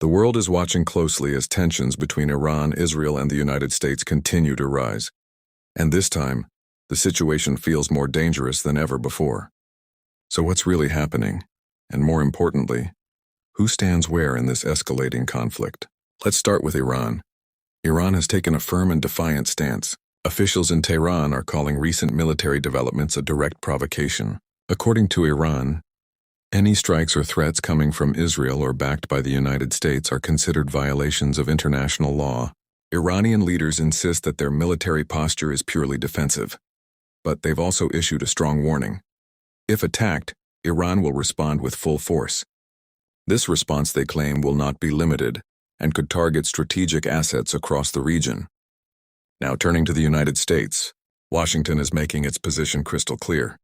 The world is watching closely as tensions between Iran, Israel, and the United States continue to rise. And this time, the situation feels more dangerous than ever before. So what's really happening? And more importantly, who stands where in this escalating conflict? Let's start with Iran. Iran has taken a firm and defiant stance. Officials in Tehran are calling recent military developments a direct provocation. According to Iran, any strikes or threats coming from Israel or backed by the United States are considered violations of international law. Iranian leaders insist that their military posture is purely defensive. But they've also issued a strong warning. If attacked, Iran will respond with full force. This response, they claim, will not be limited and could target strategic assets across the region. Now turning to the United States, Washington is making its position crystal clear.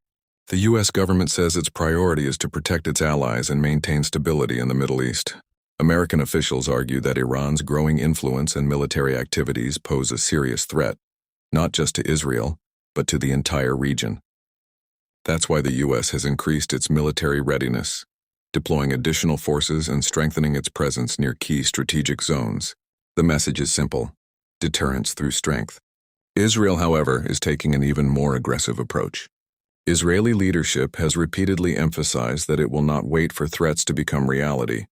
The U.S. government says its priority is to protect its allies and maintain stability in the Middle East. American officials argue that Iran's growing influence and military activities pose a serious threat, not just to Israel, but to the entire region. That's why the U.S. has increased its military readiness, deploying additional forces and strengthening its presence near key strategic zones. The message is simple: deterrence through strength. Israel, however, is taking an even more aggressive approach. Israeli leadership has repeatedly emphasized that it will not wait for threats to become reality.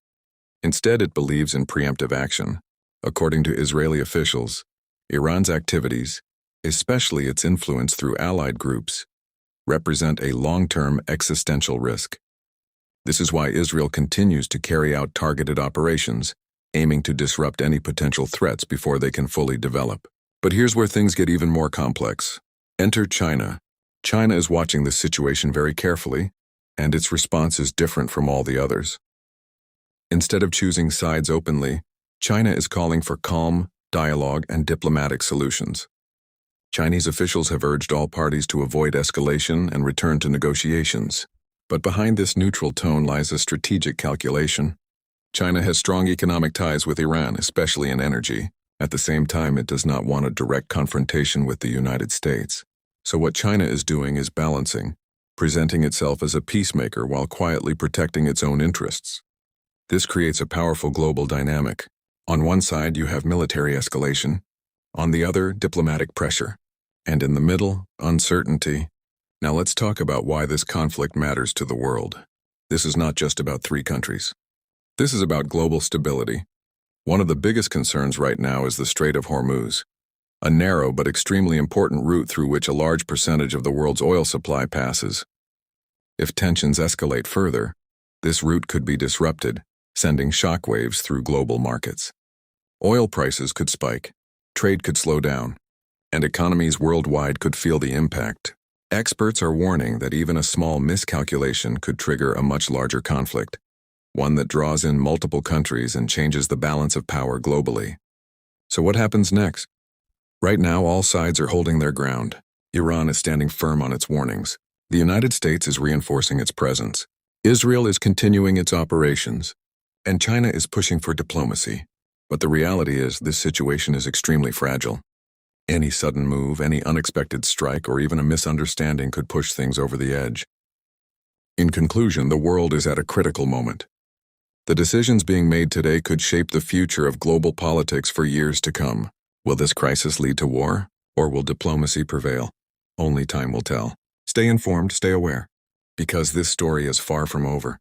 Instead, it believes in preemptive action. According to Israeli officials, Iran's activities, especially its influence through allied groups, represent a long-term existential risk. This is why Israel continues to carry out targeted operations, aiming to disrupt any potential threats before they can fully develop. But here's where things get even more complex. Enter China. China is watching this situation very carefully, and its response is different from all the others. Instead of choosing sides openly, China is calling for calm, dialogue, and diplomatic solutions. Chinese officials have urged all parties to avoid escalation and return to negotiations. But behind this neutral tone lies a strategic calculation. China has strong economic ties with Iran, especially in energy. At the same time, it does not want a direct confrontation with the United States. So what China is doing is balancing, presenting itself as a peacemaker while quietly protecting its own interests. This creates a powerful global dynamic. On one side, you have military escalation. On the other, diplomatic pressure. And in the middle, uncertainty. Now let's talk about why this conflict matters to the world. This is not just about three countries. This is about global stability. One of the biggest concerns right now is the Strait of Hormuz, a narrow but extremely important route through which a large percentage of the world's oil supply passes. If tensions escalate further, this route could be disrupted, sending shockwaves through global markets. Oil prices could spike, trade could slow down, and economies worldwide could feel the impact. Experts are warning that even a small miscalculation could trigger a much larger conflict, one that draws in multiple countries and changes the balance of power globally. So what happens next? Right now, all sides are holding their ground. Iran is standing firm on its warnings. The United States is reinforcing its presence. Israel is continuing its operations. And China is pushing for diplomacy. But the reality is, this situation is extremely fragile. Any sudden move, any unexpected strike, or even a misunderstanding could push things over the edge. In conclusion, the world is at a critical moment. The decisions being made today could shape the future of global politics for years to come. Will this crisis lead to war, or will diplomacy prevail? Only time will tell. Stay informed, stay aware, because this story is far from over.